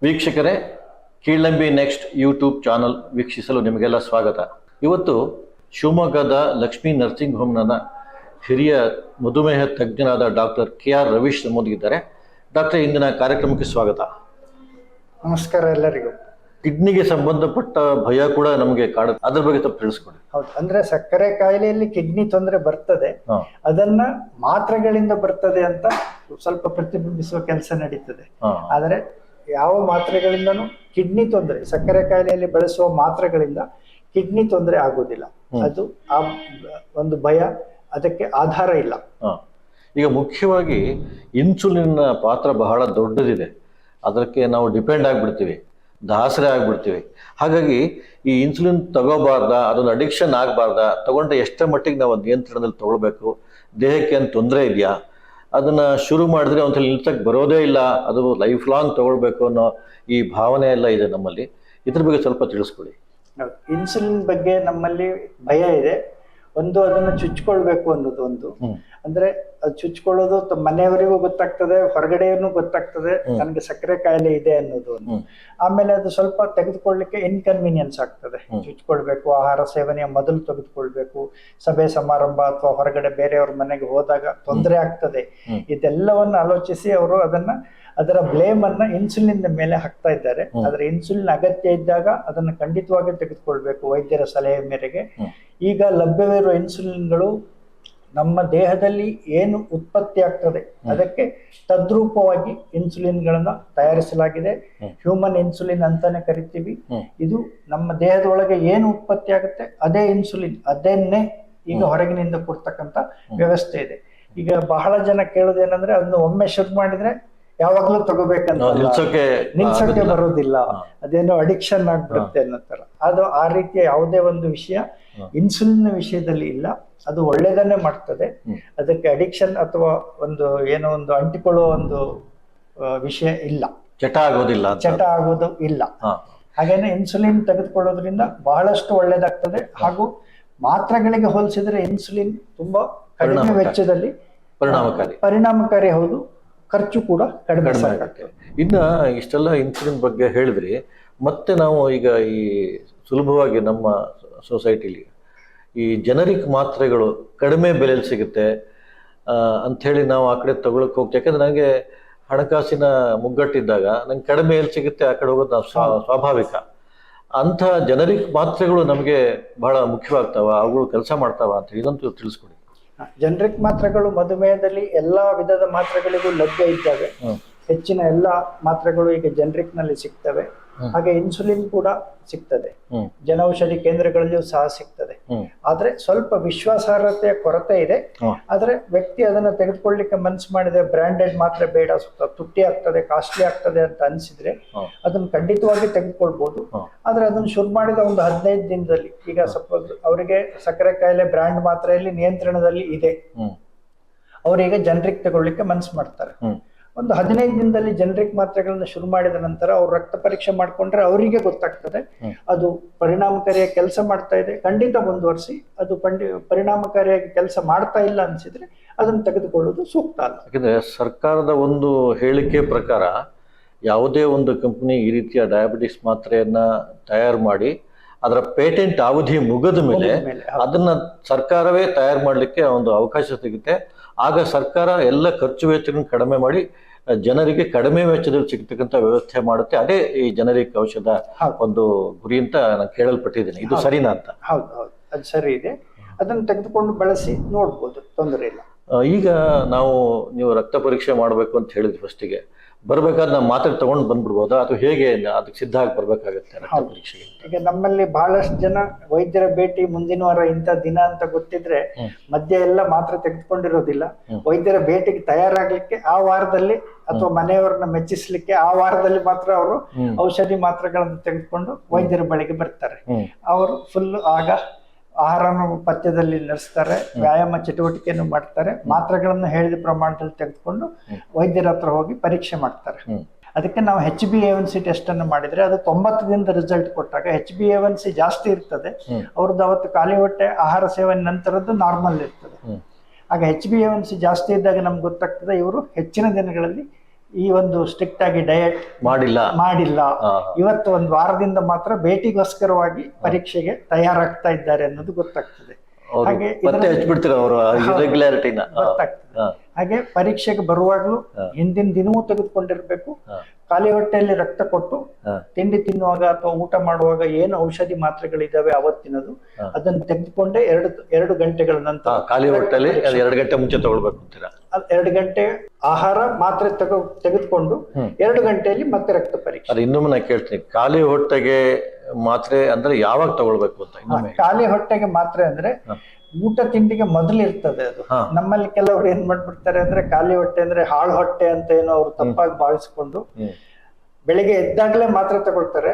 ವೀಕ್ಷಕರೇ, ಕೀಳಂಬಿ next YouTube channel ವೀಕ್ಷಿಸಲು ನಿಮಗೆಲ್ಲ ಸ್ವಾಗತ. ಇವತ್ತು ಶಿವಮೊಗ್ಗದ ಲಕ್ಷ್ಮೀ ನರ್ಸಿಂಗ್ ಹೋಮ್ನ ಹಿರಿಯ ಮಧುಮೇಹ ತಜ್ಞರಾದ ಡಾಕ್ಟರ್ KR ರವೀಶ್ ನಮ್ಮೊಂದಿಗಿದ್ದಾರೆ. ಡಾಕ್ಟರ್, ಇಂದಿನ ಕಾರ್ಯಕ್ರಮಕ್ಕೆ ಸ್ವಾಗತ. ನಮಸ್ಕಾರ ಎಲ್ಲರಿಗೂ. ಕಿಡ್ನಿಗೆ ಸಂಬಂಧಪಟ್ಟ ಭಯ ಕೂಡ ನಮಗೆ ಕಾಡುತ್ತೆ, ಅದ್ರ ಬಗ್ಗೆ ಸ್ವಲ್ಪ ತಿಳಿಸ್ಕೊಡಿ. ಹೌದು, ಅಂದ್ರೆ ಸಕ್ಕರೆ ಕಾಯಿಲೆಯಲ್ಲಿ ಕಿಡ್ನಿ ತೊಂದರೆ ಬರ್ತದೆ, ಅದನ್ನ ಮಾತ್ರೆಗಳಿಂದ ಬರ್ತದೆ ಅಂತ ಸ್ವಲ್ಪ ಪ್ರತಿಬಿಂಬಿಸುವ ಕೆಲಸ ನಡೀತದೆ. ಆದರೆ ಯಾವ ಮಾತ್ರೆಗಳಿಂದನೂ ಕಿಡ್ನಿ ತೊಂದರೆ, ಸಕ್ಕರೆ ಕಾಯಿಲೆಯಲ್ಲಿ ಬಳಸುವ ಮಾತ್ರೆಗಳಿಂದ ಕಿಡ್ನಿ ತೊಂದರೆ ಆಗುವುದಿಲ್ಲ. ಅದು ಆ ಒಂದು ಭಯ, ಅದಕ್ಕೆ ಆಧಾರ ಇಲ್ಲ. ಈಗ ಮುಖ್ಯವಾಗಿ ಇನ್ಸುಲಿನ್ ಪಾತ್ರ ಬಹಳ ದೊಡ್ಡದಿದೆ. ಅದಕ್ಕೆ ನಾವು ಡಿಪೆಂಡ್ ಆಗಿಬಿಡ್ತೀವಿ, ದಾಸರೇ ಆಗ್ಬಿಡ್ತೀವಿ. ಹಾಗಾಗಿ ಈ ಇನ್ಸುಲಿನ್ ತಗೋಬಾರ್ದ, ಅದೊಂದು ಅಡಿಕ್ಷನ್ ಆಗಬಾರ್ದ, ತಗೊಂಡ್ರೆ ಎಷ್ಟರ ಮಟ್ಟಿಗೆ ನಾವು ನಿಯಂತ್ರಣದಲ್ಲಿ ತಗೊಳ್ಬೇಕು, ದೇಹಕ್ಕೆ ಏನು ತೊಂದರೆ ಇದೆಯಾ, ಅದನ್ನ ಶುರು ಮಾಡಿದ್ರೆ ಒಂದ್ಸಲ ನಿಲ್ಸಕ್ಕೆ ಬರೋದೇ ಇಲ್ಲ, ಅದು ಲೈಫ್ ಲಾಂಗ್ ತಗೊಳ್ಬೇಕು ಅನ್ನೋ ಈ ಭಾವನೆ ಎಲ್ಲ ಇದೆ ನಮ್ಮಲ್ಲಿ. ಇದ್ರ ಬಗ್ಗೆ ಸ್ವಲ್ಪ ತಿಳಿಸ್ಕೊಡಿ. ಇನ್ಸುಲಿನ್ ಬಗ್ಗೆ ನಮ್ಮಲ್ಲಿ ಭಯ ಇದೆ. ಒಂದು, ಅದನ್ನು ಚುಚ್ಕೊಳ್ಬೇಕು ಅನ್ನೋದು ಒಂದು. ಅಂದ್ರೆ ಅದು ಚುಚ್ಕೊಳ್ಳೋದು ಮನೆಯವರಿಗೂ ಗೊತ್ತಾಗ್ತದೆ, ಹೊರಗಡೆಯೂ ಗೊತ್ತಾಗ್ತದೆ ನನಗೆ ಸಕ್ಕರೆ ಕಾಯಿಲೆ ಇದೆ ಅನ್ನೋದು ಒಂದು. ಆಮೇಲೆ ಅದು ಸ್ವಲ್ಪ ತೆಗೆದುಕೊಳ್ಳಿಕ್ಕೆ ಇನ್ಕನ್ವೀನಿಯನ್ಸ್ ಆಗ್ತದೆ. ಚುಚ್ಕೊಳ್ಬೇಕು, ಆಹಾರ ಸೇವನೆಯ ಮೊದಲು ತೆಗೆದುಕೊಳ್ಬೇಕು, ಸಭೆ ಸಮಾರಂಭ ಅಥವಾ ಹೊರಗಡೆ ಬೇರೆಯವ್ರ ಮನೆಗೆ ಹೋದಾಗ ತೊಂದರೆ ಆಗ್ತದೆ. ಇದೆಲ್ಲವನ್ನು ಆಲೋಚಿಸಿ ಅವರು ಅದರ ಬ್ಲೇಮ್ ಅನ್ನ ಇನ್ಸುಲಿನ್ ಮೇಲೆ ಹಾಕ್ತಾ ಇದ್ದಾರೆ. ಆದ್ರೆ ಇನ್ಸುಲಿನ್ ಅಗತ್ಯ ಇದ್ದಾಗ ಅದನ್ನು ಖಂಡಿತವಾಗಿ ತೆಗೆದುಕೊಳ್ಬೇಕು ವೈದ್ಯರ ಸಲಹೆ ಮೇರೆಗೆ. ಈಗ ಲಭ್ಯವಿರುವ ಇನ್ಸುಲಿನ್ಗಳು ನಮ್ಮ ದೇಹದಲ್ಲಿ ಏನು ಉತ್ಪತ್ತಿ ಆಗ್ತದೆ ಅದಕ್ಕೆ ತದ್ರೂಪವಾಗಿ ಇನ್ಸುಲಿನ್ಗಳನ್ನ ತಯಾರಿಸಲಾಗಿದೆ. ಹ್ಯೂಮನ್ ಇನ್ಸುಲಿನ್ ಅಂತಾನೆ ಕರಿತೀವಿ. ಇದು ನಮ್ಮ ದೇಹದ ಒಳಗೆ ಏನು ಉತ್ಪತ್ತಿ ಆಗುತ್ತೆ ಅದೇ ಇನ್ಸುಲಿನ್, ಅದನ್ನೇ ಈಗ ಹೊರಗಿನಿಂದ ಕೊಡ್ತಕ್ಕಂಥ ವ್ಯವಸ್ಥೆ ಇದೆ. ಈಗ ಬಹಳ ಜನ ಕೇಳೋದೇನಂದ್ರೆ ಅದನ್ನು ಒಮ್ಮೆ ಶುರು ಮಾಡಿದ್ರೆ ಯಾವಾಗ್ಲೂ ತಗೋಬೇಕಂತ, ನಿಲ್ಸಕ್ಕೆ ಬರೋದಿಲ್ಲ, ಅದೇನೋ ಅಡಿಕ್ಷನ್ ಆಗ್ಬಿಡುತ್ತೆ ಅನ್ನೋ ತರ. ಅದು ಆ ರೀತಿಯ ಯಾವುದೇ ಒಂದು ವಿಷಯ ಇನ್ಸುಲಿನ್ ವಿಷಯದಲ್ಲಿ ಇಲ್ಲ. ಅದು ಒಳ್ಳೇದನ್ನೇ ಮಾಡ್ತದೆ. ಅದಕ್ಕೆ ಅಡಿಕ್ಷನ್ ಅಥವಾ ಏನೋ ಒಂದು ಅಂಟಿಕೊಳ್ಳುವ ಒಂದು ವಿಷಯ ಇಲ್ಲ, ಚಟ ಆಗೋದು ಇಲ್ಲ. ಹಾಗೇನೆ ಇನ್ಸುಲಿನ್ ತೆಗೆದುಕೊಳ್ಳೋದ್ರಿಂದ ಬಹಳಷ್ಟು ಒಳ್ಳೇದಾಗ್ತದೆ. ಹಾಗೂ ಮಾತ್ರೆಗಳಿಗೆ ಹೋಲಿಸಿದ್ರೆ ಇನ್ಸುಲಿನ್ ತುಂಬಾ ಕಡಿಮೆ ವೆಚ್ಚದಲ್ಲಿ ಪರಿಣಾಮಕಾರಿ. ಹೌದು, ಖರ್ಚು ಕೂಡ ಕಡಿಮೆ ಆಗ್ತದೆ. ಇನ್ನ ಇಷ್ಟೆಲ್ಲ ಇನ್ಸುಲಿನ್ ಬಗ್ಗೆ ಹೇಳಿದ್ರಿ, ಮತ್ತೆ ನಾವು ಈಗ ಈ ಸುಲಭವಾಗಿ ನಮ್ಮ ಸೊಸೈಟಿಲಿ ಈ ಜನರಿಕ್ ಮಾತ್ರೆಗಳು ಕಡಿಮೆ ಬೆಲೆಯಲ್ಲಿ ಸಿಗುತ್ತೆ ಅಂಥೇಳಿ ನಾವು ಆ ಕಡೆ ತಗೊಳಕ್ ಹೋಗ್ತೀವಿ. ಯಾಕಂದ್ರೆ ನನಗೆ ಹಣಕಾಸಿನ ಮುಗ್ಗಟ್ಟಿದ್ದಾಗ ನಂಗೆ ಕಡಿಮೆ ಎಲ್ಲಿ ಸಿಗುತ್ತೆ ಆ ಕಡೆ ಹೋಗೋದು ಸ್ವಾಭಾವಿಕ. ಅಂಥ ಜನರಿಕ್ ಮಾತ್ರೆಗಳು ನಮಗೆ ಬಹಳ ಮುಖ್ಯವಾಗ್ತಾವ, ಅವುಗಳು ಕೆಲಸ ಮಾಡ್ತಾವ ಅಂತ ಇದಂತೂ ತಿಳಿಸ್ಕೊಡಿ. ಜನರಿಕ್ ಮಾತ್ರೆಗಳು ಮಧುಮೇಹದಲ್ಲಿ ಎಲ್ಲಾ ವಿಧದ ಮಾತ್ರೆಗಳಿಗೂ ಲಭ್ಯ ಇದ್ದಾವೆ. ಹೆಚ್ಚಿನ ಎಲ್ಲಾ ಮಾತ್ರೆಗಳು ಈಗ ಜನರಿಕ್ ನಲ್ಲಿ ಸಿಗ್ತವೆ. ಹಾಗೆ ಇನ್ಸುಲಿನ್ ಕೂಡ ಸಿಗ್ತದೆ, ಜನೌಷಧಿ ಕೇಂದ್ರಗಳಲ್ಲಿಯೂ ಸಹ ಸಿಗ್ತದೆ. ಆದ್ರೆ ಸ್ವಲ್ಪ ವಿಶ್ವಾಸಾರ್ಹತೆಯ ಕೊರತೆ ಇದೆ. ಆದ್ರೆ ವ್ಯಕ್ತಿ ಅದನ್ನ ತೆಗೆದುಕೊಳ್ಳಿಕ್ಕೆ ಮನಸ್ಸು ಮಾಡಿದ್ರೆ, ಬ್ರಾಂಡೆಡ್ ಮಾತ್ರೆ ಬೇಡ, ತುಟ್ಟಿ ಆಗ್ತದೆ, ಕಾಸ್ಟ್ಲಿ ಆಗ್ತದೆ ಅಂತ ಅನ್ಸಿದ್ರೆ ಅದನ್ನ ಖಂಡಿತವಾಗಿ ತೆಗೆದುಕೊಳ್ಬಹುದು. ಆದ್ರೆ ಅದನ್ನ ಶುರು ಮಾಡಿದ ಒಂದು 15 ದಿನದಲ್ಲಿ, ಈಗ ಸಪೋಸ್ ಅವರಿಗೆ ಸಕ್ಕರೆ ಕಾಯಿಲೆ ಬ್ರಾಂಡ್ ಮಾತ್ರೆಯಲ್ಲಿ ನಿಯಂತ್ರಣದಲ್ಲಿ ಇದೆ, ಅವರಿಗೆ ಜನರಿಕ್ ತಗೊಳ್ಳಿಕ್ಕೆ ಮನಸ್ಸು ಮಾಡ್ತಾರೆ. ಒಂದು 15 ದಿನದಲ್ಲಿ ಜನರಿಕ್ ಮಾತ್ರೆಗಳನ್ನ ಶುರು ಮಾಡಿದ ನಂತರ ಅವ್ರು ರಕ್ತ ಪರೀಕ್ಷೆ ಮಾಡ್ಕೊಂಡ್ರೆ ಅವರಿಗೆ ಗೊತ್ತಾಗ್ತದೆ ಅದು ಪರಿಣಾಮಕಾರಿಯಾಗಿ ಕೆಲಸ ಮಾಡ್ತಾ ಇದೆ. ಖಂಡಿತ ಮುಂದುವರಿಸಿ. ಅದು ಪರಿಣಾಮಕಾರಿಯಾಗಿ ಕೆಲಸ ಮಾಡ್ತಾ ಇಲ್ಲ ಅನ್ಸಿದ್ರೆ ಅದನ್ನು ತೆಗೆದುಕೊಳ್ಳೋದು ಸೂಕ್ತ ಅಲ್ಲ. ಯಾಕಂದ್ರೆ ಸರ್ಕಾರದ ಒಂದು ಹೇಳಿಕೆ ಪ್ರಕಾರ ಯಾವುದೇ ಒಂದು ಕಂಪನಿ ಈ ರೀತಿಯ ಡಯಾಬಿಟಿಸ್ ಮಾತ್ರೆಯನ್ನ ತಯಾರು ಮಾಡಿ ಅದರ ಪೇಟೆಂಟ್ ಅವಧಿ ಮುಗಿದ ಮೇಲೆ ಅದನ್ನ ಸರ್ಕಾರವೇ ತಯಾರು ಮಾಡಲಿಕ್ಕೆ ಒಂದು ಅವಕಾಶ ಸಿಗುತ್ತೆ. ಆಗ ಸರ್ಕಾರ ಎಲ್ಲ ಖರ್ಚು ವೆಚ್ಚಗಳನ್ನು ಕಡಿಮೆ ಮಾಡಿ ಜನರಿಗೆ ಕಡಿಮೆ ವೆಚ್ಚದಲ್ಲಿ ಸಿಗ್ತಕ್ಕಂಥ ವ್ಯವಸ್ಥೆ ಮಾಡುತ್ತೆ. ಅದೇ ಈ ಜನರಿಕ್ ಔಷಧ ಒಂದು ಗುರಿ ಅಂತ ನಾನು ಕೇಳಲ್ಪಟ್ಟಿದ್ದೇನೆ. ಇದು ಸರಿನಾ ಅಂತ? ಹೌದು, ಅದು ಸರಿ ಇದೆ. ಅದನ್ನು ತೆಗೆದುಕೊಂಡು ಬಳಸಿ ನೋಡ್ಬೋದು, ತೊಂದರೆ ಇಲ್ಲ. ಈಗ ನೀವು ರಕ್ತ ಪರೀಕ್ಷೆ ಮಾಡಬೇಕು ಅಂತ ಹೇಳಿದ್ವಿ, ಫಸ್ಟಿಗೆ ಬರ್ಬೇಕಾದ್ರೆ ನಾವು ಮಾತ್ರೆ ತಗೊಂಡು ಬಂದ್ಬಿಡ್ಬೋದಾ ಅಥವಾ ಹೇಗೆ ಅದಕ್ಕೆ ಸಿದ್ಧ ಆಗಿ ಬರ್ಬೇಕಾಗತ್ತೆ ರಕ್ತ ಪರೀಕ್ಷೆಗೆ? ಈಗ ನಮ್ಮಲ್ಲಿ ಬಹಳಷ್ಟು ಜನ ವೈದ್ಯರ ಭೇಟಿ ಮುಂದಿನ ವಾರ ಇಂಥ ದಿನ ಅಂತ ಗೊತ್ತಿದ್ರೆ ಮಧ್ಯೆ ಎಲ್ಲ ಮಾತ್ರೆ ತೆಗೆದುಕೊಂಡಿರೋದಿಲ್ಲ. ವೈದ್ಯರ ಭೇಟಿಗೆ ತಯಾರಾಗ್ಲಿಕ್ಕೆ ಆ ವಾರದಲ್ಲಿ ಅಥವಾ ಮನೆಯವರನ್ನ ಮೆಚ್ಚಿಸ್ಲಿಕ್ಕೆ ಆ ವಾರದಲ್ಲಿ ಮಾತ್ರ ಅವರು ಔಷಧಿ ಮಾತ್ರೆಗಳನ್ನು ತೆಗೆದುಕೊಂಡು ವೈದ್ಯರ ಬಳಿಗೆ ಬರ್ತಾರೆ. ಅವರು ಫುಲ್ ಆಗ ಆಹಾರನ ಪಥ್ಯದಲ್ಲಿ ನಡೆಸ್ತಾರೆ, ವ್ಯಾಯಾಮ ಚಟುವಟಿಕೆಯನ್ನು ಮಾಡ್ತಾರೆ, ಮಾತ್ರೆಗಳನ್ನು ಹೇಳಿದ ಪ್ರಮಾಣದಲ್ಲಿ ತೆಗೆದುಕೊಂಡು ವೈದ್ಯರ ಹತ್ರ ಹೋಗಿ ಪರೀಕ್ಷೆ ಮಾಡ್ತಾರೆ. ಅದಕ್ಕೆ ನಾವು HbA1c ಟೆಸ್ಟ್ ಅನ್ನು ಮಾಡಿದ್ರೆ ಅದು 90 ದಿನದ ರಿಸಲ್ಟ್ ಕೊಟ್ಟಾಗ HbA1c ಜಾಸ್ತಿ ಇರ್ತದೆ, ಅವ್ರದ್ದು ಅವತ್ತು ಖಾಲಿ ಹೊಟ್ಟೆ ಆಹಾರ ಸೇವನೆ ನಂತರದ್ದು ನಾರ್ಮಲ್ ಇರ್ತದೆ. ಆಗ HbA1c ಜಾಸ್ತಿ ಇದ್ದಾಗ ನಮ್ಗೆ ಗೊತ್ತಾಗ್ತದೆ ಇವರು ಹೆಚ್ಚಿನ ದಿನಗಳಲ್ಲಿ ಈ ಒಂದು ಸ್ಟ್ರಿಕ್ಟ್ ಆಗಿ ಡಯಟ್ ಮಾಡಿಲ್ಲ. ಇವತ್ತು ಒಂದು ವಾರದಿಂದ ಮಾತ್ರ ಭೇಟಿಗೋಸ್ಕರವಾಗಿ ಪರೀಕ್ಷೆಗೆ ತಯಾರಾಗ್ತಾ ಇದ್ದಾರೆ ಅನ್ನೋದು ಗೊತ್ತಾಗ್ತದೆ. ಹಾಗೆ ಗೊತ್ತಾಗ್ತದೆ. ಹಾಗೆ ಪರೀಕ್ಷೆಗೆ ಬರುವಾಗಲೂ ಹಿಂದಿನ ದಿನವೂ ತೆಗೆದುಕೊಂಡಿರ್ಬೇಕು. ಖಾಲಿ ಹೊಟ್ಟೆಯಲ್ಲಿ ರಕ್ತ ಕೊಟ್ಟು ತಿಂಡಿ ತಿನ್ನುವಾಗ ಅಥವಾ ಊಟ ಮಾಡುವಾಗ ಏನು ಔಷಧಿ ಮಾತ್ರೆಗಳಿದಾವೆ ಅವತ್ತಿನದು ಅದನ್ನು ತೆಗೆದುಕೊಂಡೆ 2 ಗಂಟೆಗಳ ನಂತರ ಖಾಲಿ ಹೊಟ್ಟೆಯಲ್ಲಿ 2 ಗಂಟೆ ಮುಂಚೆ ತಗೊಳ್ಬೇಕು ಅಂತೀರಾ? 2 ಗಂಟೆ ಆಹಾರ ಮಾತ್ರೆ ತೆಗೆದುಕೊಂಡು 2 ಗಂಟೆಯಲ್ಲಿ ಮತ್ತೆ ರಕ್ತ ಪರೀಕ್ಷೆ. ಅದು ಇನ್ನೊಮ್ಮೆ ನಾನು ಕೇಳ್ತೀನಿ, ಖಾಲಿ ಹೊಟ್ಟೆಗೆ ಮಾತ್ರೆ ಅಂದ್ರೆ ಯಾವಾಗ ತಗೊಳ್ಬೇಕು ಅಂತ? ಖಾಲಿ ಹೊಟ್ಟೆಗೆ ಮಾತ್ರೆ ಅಂದ್ರೆ ಊಟ ತಿಂಡಿಗೆ ಮೊದಲು ಇರ್ತದೆ ಅದು. ನಮ್ಮಲ್ಲಿ ಕೆಲವರು ಏನ್ ಮಾಡ್ಬಿಡ್ತಾರೆ ಅಂದ್ರೆ ಖಾಲಿ ಹೊಟ್ಟೆ ಅಂದ್ರೆ ಹಾಳು ಹೊಟ್ಟೆ ಅಂತ ಏನೋ ಅವ್ರು ತಪ್ಪಾಗಿ ಭಾವಿಸ್ಕೊಂಡು ಬೆಳಿಗ್ಗೆ ಎದ್ದಾಗ್ಲೇ ಮಾತ್ರೆ ತಗೊಳ್ತಾರೆ.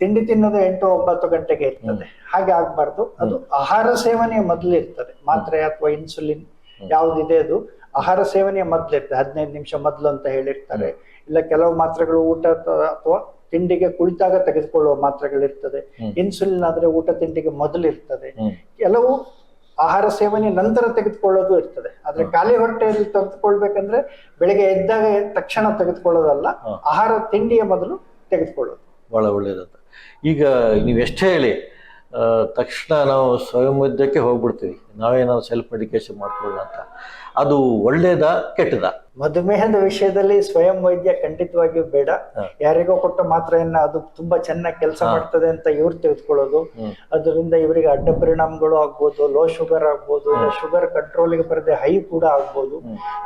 ತಿಂಡಿ ತಿನ್ನೋದು 8-9 ಗಂಟೆಗೆ ಇರ್ತದೆ. ಹಾಗೆ ಆಗ್ಬಾರ್ದು. ಅದು ಆಹಾರ ಸೇವನೆಯ ಮೊದಲು ಇರ್ತದೆ. ಮಾತ್ರೆ ಅಥವಾ ಇನ್ಸುಲಿನ್ ಯಾವ್ದಿದೆ ಅದು ಆಹಾರ ಸೇವನೆಯ ಮೊದಲು ಇರ್ತದೆ. 15 ನಿಮಿಷ ಮೊದಲು ಅಂತ ಹೇಳಿರ್ತಾರೆ. ಇಲ್ಲ ಕೆಲವು ಮಾತ್ರೆಗಳು ಊಟ ಅಥವಾ ತಿಂಡಿಗೆ ಕುಳಿತಾಗ ತೆಗೆದುಕೊಳ್ಳುವ ಮಾತ್ರೆಗಳಿರ್ತದೆ. ಇನ್ಸುಲಿನ್ ಆದ್ರೆ ಊಟ ತಿಂಡಿಗೆ ಮೊದಲು ಇರ್ತದೆ. ಕೆಲವು ಆಹಾರ ಸೇವನೆ ನಂತರ ತೆಗೆದುಕೊಳ್ಳೋದು ಇರ್ತದೆ. ಆದ್ರೆ ಖಾಲಿ ಹೊಟ್ಟೆಯಲ್ಲಿ ತೆಗೆದುಕೊಳ್ಬೇಕಂದ್ರೆ ಬೆಳಿಗ್ಗೆ ಎದ್ದಾಗ ತಕ್ಷಣ ತೆಗೆದುಕೊಳ್ಳೋದಲ್ಲ, ಆಹಾರ ತಿಂಡಿಯ ಮೊದಲು ತೆಗೆದುಕೊಳ್ಳೋದು ಬಹಳ ಒಳ್ಳೇದಂತ. ಈಗ ನೀವು ಎಷ್ಟೇ ಹೇಳಿ ತಕ್ಷಣ ನಾವು ಸ್ವಯಂ ವೈದ್ಯಕ್ಕೆ ಹೋಗ್ಬಿಡ್ತೀವಿ, ನಾವೇನಾದ್ರು ಸೆಲ್ಫ್ ಮೆಡಿಕೇಶನ್ ಮಾಡ್ಕೊಳ್ಳೋಣ ಅಂತ. ಅದು ಒಳ್ಳೇದಾ ಕೆಟ್ಟದಾ? ಮಧುಮೇಹದ ವಿಷಯದಲ್ಲಿ ಸ್ವಯಂ ವೈದ್ಯ ಖಂಡಿತವಾಗಿಯೂ ಬೇಡ. ಯಾರಿಗೋ ಕೊಟ್ಟ ಮಾತ್ರೆಯನ್ನ ಅದು ತುಂಬಾ ಚೆನ್ನಾಗಿ ಕೆಲಸ ಮಾಡ್ತದೆ ಅಂತ ಇವ್ರು ತೆಗೆದುಕೊಳ್ಳೋದು, ಅದರಿಂದ ಇವರಿಗೆ ಅಡ್ಡ ಪರಿಣಾಮಗಳು ಆಗ್ಬೋದು. ಲೋ ಶುಗರ್ ಆಗ್ಬೋದು, ಇಲ್ಲ ಶುಗರ್ ಕಂಟ್ರೋಲ್ಗೆ ಬರದೆ ಹೈ ಕೂಡ ಆಗ್ಬೋದು.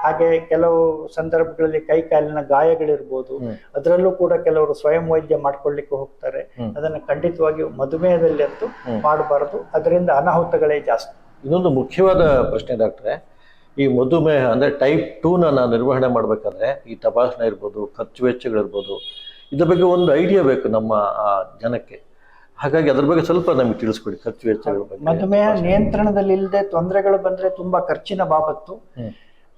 ಹಾಗೆ ಕೆಲವು ಸಂದರ್ಭಗಳಲ್ಲಿ ಕೈ ಕಾಲಿನ ಗಾಯಗಳಿರ್ಬೋದು, ಅದರಲ್ಲೂ ಕೂಡ ಕೆಲವರು ಸ್ವಯಂ ವೈದ್ಯ ಮಾಡ್ಕೊಳ್ಳಿಕ್ಕೆ ಹೋಗ್ತಾರೆ. ಅದನ್ನ ಖಂಡಿತವಾಗಿಯೂ ಮಧುಮೇಹದಲ್ಲಿ ಅಂತೂ ಮಾಡಬಾರದು. ಅದರಿಂದ ಅನಾಹುತಗಳೇ ಜಾಸ್ತಿ. ಇನ್ನೊಂದು ಮುಖ್ಯವಾದ ಪ್ರಶ್ನೆ ಡಾಕ್ಟ್ರೆ, ಈ ಮಧುಮೇಹ ಅಂದರೆ ಟೈಪ್ 2ನ ನಾವು ನಿರ್ವಹಣೆ ಮಾಡಬೇಕಾದ್ರೆ ಈ ತಪಾಸಣೆ ಇರ್ಬೋದು, ಖರ್ಚು ವೆಚ್ಚಗಳಿರ್ಬೋದು, ಇದ್ರ ಬಗ್ಗೆ ಒಂದು ಐಡಿಯಾ ಬೇಕು ನಮ್ಮ ಜನಕ್ಕೆ. ಹಾಗಾಗಿ ಅದ್ರ ಬಗ್ಗೆ ಸ್ವಲ್ಪ ನಮಗೆ ತಿಳಿಸ್ಕೊಡಿ, ಖರ್ಚು ವೆಚ್ಚಗಳ ಬಗ್ಗೆ. ಮಧುಮೇಹ ನಿಯಂತ್ರಣದಲ್ಲಿ ಇಲ್ಲದೆ ತೊಂದರೆಗಳು ಬಂದ್ರೆ ತುಂಬಾ ಖರ್ಚಿನ ಬಾಬತ್ತು.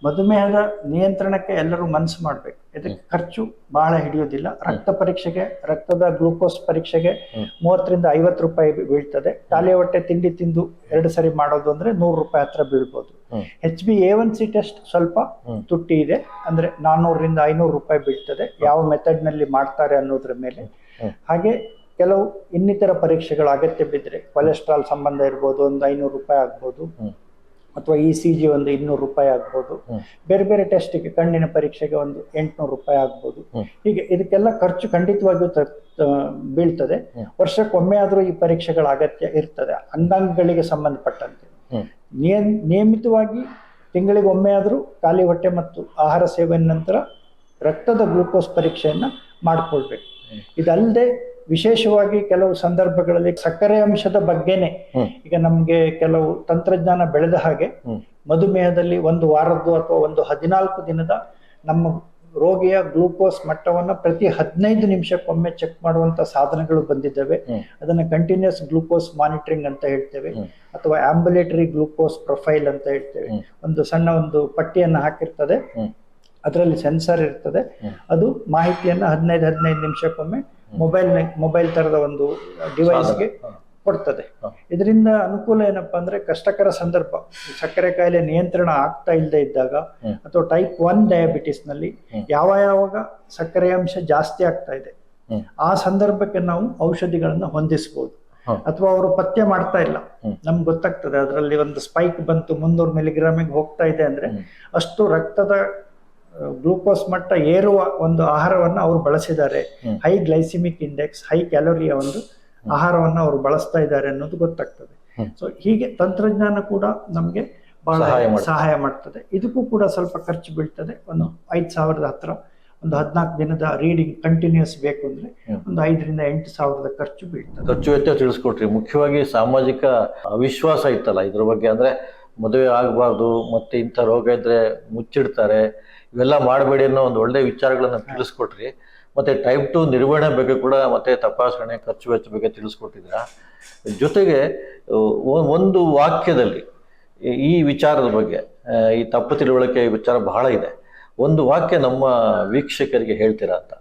ಮಧುಮೇಹದ ನಿಯಂತ್ರಣಕ್ಕೆ ಎಲ್ಲರೂ ಮನಸ್ಸು ಮಾಡ್ಬೇಕು. ಇದಕ್ಕೆ ಖರ್ಚು ಬಹಳ ಹಿಡಿಯೋದಿಲ್ಲ. ರಕ್ತ ಪರೀಕ್ಷೆಗೆ, ರಕ್ತದ ಗ್ಲೂಕೋಸ್ ಪರೀಕ್ಷೆಗೆ 30 ರಿಂದ 50 ರೂಪಾಯಿ ಬೀಳ್ತದೆ. ಖಾಲಿ ಹೊಟ್ಟೆ ತಿಂಡಿ ತಿಂದು 2 ಸರಿ ಮಾಡೋದು ಅಂದ್ರೆ 100 ರೂಪಾಯಿ ಹತ್ರ ಬೀಳ್ಬೋದು. HbA1c ಟೆಸ್ಟ್ ಸ್ವಲ್ಪ ತುಟ್ಟಿ ಇದೆ, ಅಂದ್ರೆ 400 ರಿಂದ 500 ರೂಪಾಯಿ ಬೀಳ್ತದೆ, ಯಾವ ಮೆಥಡ್ ನಲ್ಲಿ ಮಾಡ್ತಾರೆ ಅನ್ನೋದ್ರ ಮೇಲೆ. ಹಾಗೆ ಕೆಲವು ಇನ್ನಿತರ ಪರೀಕ್ಷೆಗಳ ಅಗತ್ಯ ಬಿದ್ದರೆ ಕೊಲೆಸ್ಟ್ರಾಲ್ ಸಂಬಂಧ ಇರ್ಬೋದು, ಒಂದು 500 ರೂಪಾಯಿ ಆಗ್ಬೋದು, ಅಥವಾ ECG ಒಂದು 200 ರೂಪಾಯಿ ಆಗ್ಬೋದು. ಬೇರೆ ಬೇರೆ ಟೆಸ್ಟಿಗೆ, ಕಣ್ಣಿನ ಪರೀಕ್ಷೆಗೆ ಒಂದು 800 ರೂಪಾಯಿ ಆಗ್ಬೋದು. ಹೀಗೆ ಇದಕ್ಕೆಲ್ಲ ಖರ್ಚು ಖಂಡಿತವಾಗಿಯೂ ಬೀಳ್ತದೆ. ವರ್ಷಕ್ಕೊಮ್ಮೆ ಆದ್ರೂ ಈ ಪರೀಕ್ಷೆಗಳ ಅಗತ್ಯ ಇರ್ತದೆ ಅಂಗಾಂಗಗಳಿಗೆ ಸಂಬಂಧಪಟ್ಟಂತೆ. ನಿಯಮಿತವಾಗಿ ತಿಂಗಳಿಗೊಮ್ಮೆ ಆದ್ರೂ ಖಾಲಿ ಹೊಟ್ಟೆ ಮತ್ತು ಆಹಾರ ಸೇವನೆ ನಂತರ ರಕ್ತದ ಗ್ಲೂಕೋಸ್ ಪರೀಕ್ಷೆಯನ್ನ ಮಾಡ್ಕೊಳ್ಬೇಕು. ಇದಲ್ಲದೆ ವಿಶೇಷವಾಗಿ ಕೆಲವು ಸಂದರ್ಭಗಳಲ್ಲಿ ಸಕ್ಕರೆ ಅಂಶದ ಬಗ್ಗೆನೆ ಈಗ ನಮ್ಗೆ ಕೆಲವು ತಂತ್ರಜ್ಞಾನ ಬೆಳೆದ ಹಾಗೆ ಮಧುಮೇಹದಲ್ಲಿ ಒಂದು ವಾರದ್ದು ಅಥವಾ ಒಂದು 14 ದಿನದ ನಮ್ಮ ರೋಗಿಯ ಗ್ಲೂಕೋಸ್ ಮಟ್ಟವನ್ನ ಪ್ರತಿ 15 ನಿಮಿಷಕ್ಕೊಮ್ಮೆ ಚೆಕ್ ಮಾಡುವಂತ ಸಾಧನಗಳು ಬಂದಿದ್ದಾವೆ. ಅದನ್ನ ಕಂಟಿನ್ಯೂಸ್ ಗ್ಲೂಕೋಸ್ ಮಾನಿಟರಿಂಗ್ ಅಂತ ಹೇಳ್ತೇವೆ, ಅಥವಾ ಆಂಬುಲೇಟರಿ ಗ್ಲೂಕೋಸ್ ಪ್ರೊಫೈಲ್ ಅಂತ ಹೇಳ್ತೇವೆ. ಒಂದು ಸಣ್ಣ ಒಂದು ಪಟ್ಟಿಯನ್ನ ಹಾಕಿರ್ತದೆ, ಅದರಲ್ಲಿ ಸೆನ್ಸರ್ ಇರ್ತದೆ. ಅದು ಮಾಹಿತಿಯನ್ನ 15 ನಿಮಿಷಕ್ಕೊಮ್ಮೆ ಮೊಬೈಲ್ ತರದ ಒಂದು ಡಿವೈಸ್ಗೆ ಕೊಡ್ತದೆ. ಇದರಿಂದ ಅನುಕೂಲ ಏನಪ್ಪಾ ಅಂದ್ರೆ ಕಷ್ಟಕರ ಸಂದರ್ಭ, ಸಕ್ಕರೆ ಕಾಯಿಲೆ ನಿಯಂತ್ರಣ ಆಗ್ತಾ ಇಲ್ಲದೆ ಇದ್ದಾಗ, ಅಥವಾ ಟೈಪ್ 1 ಡಯಾಬಿಟಿಸ್ ನಲ್ಲಿ ಯಾವಾಗ ಸಕ್ಕರೆ ಅಂಶ ಜಾಸ್ತಿ ಆಗ್ತಾ ಇದೆ ಆ ಸಂದರ್ಭಕ್ಕೆ ನಾವು ಔಷಧಿಗಳನ್ನ ಹೊಂದಿಸಬಹುದು. ಅಥವಾ ಅವರು ಪಥ್ಯ ಮಾಡ್ತಾ ಇಲ್ಲ, ನಮ್ಗೆ ಗೊತ್ತಾಗ್ತದೆ ಅದರಲ್ಲಿ ಒಂದು ಸ್ಪೈಕ್ ಬಂತು 300 ಮಿಲಿಗ್ರಾಮಿಗೆ ಹೋಗ್ತಾ ಇದೆ ಅಂದ್ರೆ ಅಷ್ಟು ರಕ್ತದ ಗ್ಲೂಕೋಸ್ ಮಟ್ಟ ಏರುವ ಒಂದು ಆಹಾರವನ್ನ ಅವರು ಬಳಸಿದ್ದಾರೆ, ಹೈ ಗ್ಲೈಸಿಮಿಕ್ ಇಂಡೆಕ್ಸ್, ಹೈ ಕ್ಯಾಲೋರಿಯ ಒಂದು ಆಹಾರವನ್ನ ಅವರು ಬಳಸ್ತಾ ಇದ್ದಾರೆ ಅನ್ನೋದು ಗೊತ್ತಾಗ್ತದೆ. ಸೊ ಹೀಗೆ ತಂತ್ರಜ್ಞಾನ ಕೂಡ ನಮ್ಗೆ ಬಹಳ ಸಹಾಯ ಮಾಡ್ತದೆ. ಇದಕ್ಕೂ ಕೂಡ ಸ್ವಲ್ಪ ಖರ್ಚು ಬೀಳ್ತದೆ. ಒಂದು 5,000 ಹತ್ರ, ಒಂದು 14 ದಿನದ ರೀಡಿಂಗ್ ಕಂಟಿನ್ಯೂಸ್ ಬೇಕು ಅಂದ್ರೆ ಒಂದು 5 ರಿಂದ 8,000 ಖರ್ಚು ಬೀಳ್ತದೆ. ಖರ್ಚು ವೆಚ್ಚ ತಿಳಿಸ್ಕೊಟ್ರಿ. ಮುಖ್ಯವಾಗಿ ಸಾಮಾಜಿಕ ಅವಿಶ್ವಾಸ ಇತ್ತಲ್ಲ ಇದ್ರ ಬಗ್ಗೆ, ಅಂದ್ರೆ ಮದುವೆ ಆಗಬಾರ್ದು, ಮತ್ತೆ ಇಂಥ ರೋಗ ಇದ್ರೆ ಮುಚ್ಚಿಡ್ತಾರೆ, ಇವೆಲ್ಲ ಮಾಡಬೇಡಿ ಅನ್ನೋ ಒಂದು ಒಳ್ಳೆ ವಿಚಾರಗಳನ್ನ ತಿಳಿಸ್ಕೊಟ್ರಿ. ಮತ್ತೆ ಟೈಪ್ 2 ನಿರ್ವಹಣೆ ಬಗ್ಗೆ ಕೂಡ, ಮತ್ತೆ ತಪಾಸಣೆ, ಖರ್ಚು ವೆಚ್ಚ ಬಗ್ಗೆ ತಿಳಿಸ್ಕೊಟ್ಟಿದ್ರ. ಜೊತೆಗೆ ಒಂದು ವಾಕ್ಯದಲ್ಲಿ ಈ ವಿಚಾರದ ಬಗ್ಗೆ, ಈ ತಪ್ಪು ತಿಳುವಳಿಕೆ ವಿಚಾರ ಬಹಳ ಇದೆ, ಒಂದು ವಾಕ್ಯ ನಮ್ಮ ವೀಕ್ಷಕರಿಗೆ ಹೇಳ್ತೀರಾ ಅಂತ?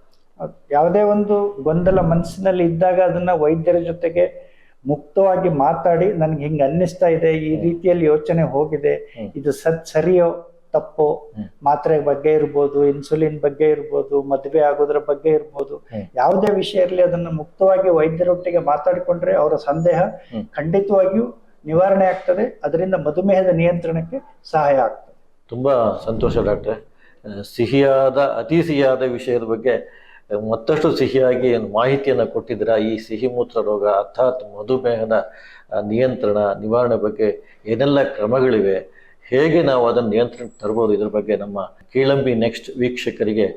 ಯಾವುದೇ ಒಂದು ಗೊಂದಲ ಮನಸ್ಸಿನಲ್ಲಿ ಇದ್ದಾಗ ಅದನ್ನ ವೈದ್ಯರ ಜೊತೆಗೆ ಮುಕ್ತವಾಗಿ ಮಾತಾಡಿ, ನನ್ಗೆ ಹಿಂಗೆ ಅನ್ನಿಸ್ತಾ ಇದೆ, ಈ ರೀತಿಯಲ್ಲಿ ಯೋಚನೆ ಹೋಗಿದೆ, ಇದು ಸರಿಯೋ ತಪ್ಪು, ಮಾತ್ರೆ ಬಗ್ಗೆ ಇರ್ಬೋದು, ಇನ್ಸುಲಿನ್ ಬಗ್ಗೆ ಇರ್ಬೋದು, ಮದುವೆ ಆಗೋದ್ರ ಬಗ್ಗೆ ಇರ್ಬೋದು, ಯಾವುದೇ ವಿಷಯ ಇರಲಿ ಅದನ್ನ ಮುಕ್ತವಾಗಿ ವೈದ್ಯರೊಟ್ಟಿಗೆ ಮಾತಾಡಿಕೊಂಡ್ರೆ ಅವರ ಸಂದೇಹ ಖಂಡಿತವಾಗಿಯೂ ನಿವಾರಣೆ ಆಗ್ತದೆ. ಅದರಿಂದ ಮಧುಮೇಹದ ನಿಯಂತ್ರಣಕ್ಕೆ ಸಹಾಯ ಆಗ್ತದೆ. ತುಂಬಾ ಸಂತೋಷ ಡಾಕ್ಟ್ರೆ. ಅತಿ ಸಿಹಿಯಾದ ವಿಷಯದ ಬಗ್ಗೆ ಮತ್ತಷ್ಟು ಸಿಹಿಯಾಗಿ ಮಾಹಿತಿಯನ್ನು ಕೊಟ್ಟಿದ್ದೀರಾ. ಈ ಸಿಹಿ ಮೂತ್ರ ರೋಗ ಅರ್ಥಾತ್ ಮಧುಮೇಹದ ನಿವಾರಣೆ ಬಗ್ಗೆ ಏನೆಲ್ಲ ಕ್ರಮಗಳಿವೆ, ಹೇಗೆ ನಾವು ಅದನ್ನು ನಿಯಂತ್ರಣಕ್ಕೆ ತರ್ಬೋದು, ಇದ್ರ ಬಗ್ಗೆ ನಮ್ಮ ಕೀಳಂಬಿ ನೆಕ್ಸ್ಟ್ ವೀಕ್ಷಕರಿಗೆ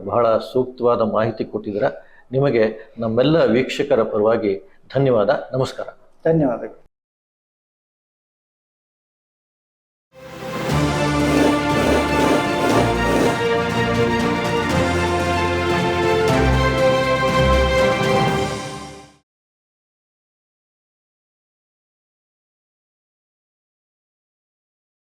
ಬಹಳ ಸೂಕ್ತವಾದ ಮಾಹಿತಿ ಕೊಟ್ಟಿದ್ದೀರಾ. ನಿಮಗೆ ನಮ್ಮೆಲ್ಲ ವೀಕ್ಷಕರ ಪರವಾಗಿ ಧನ್ಯವಾದ. ನಮಸ್ಕಾರ. ಧನ್ಯವಾದಗಳು.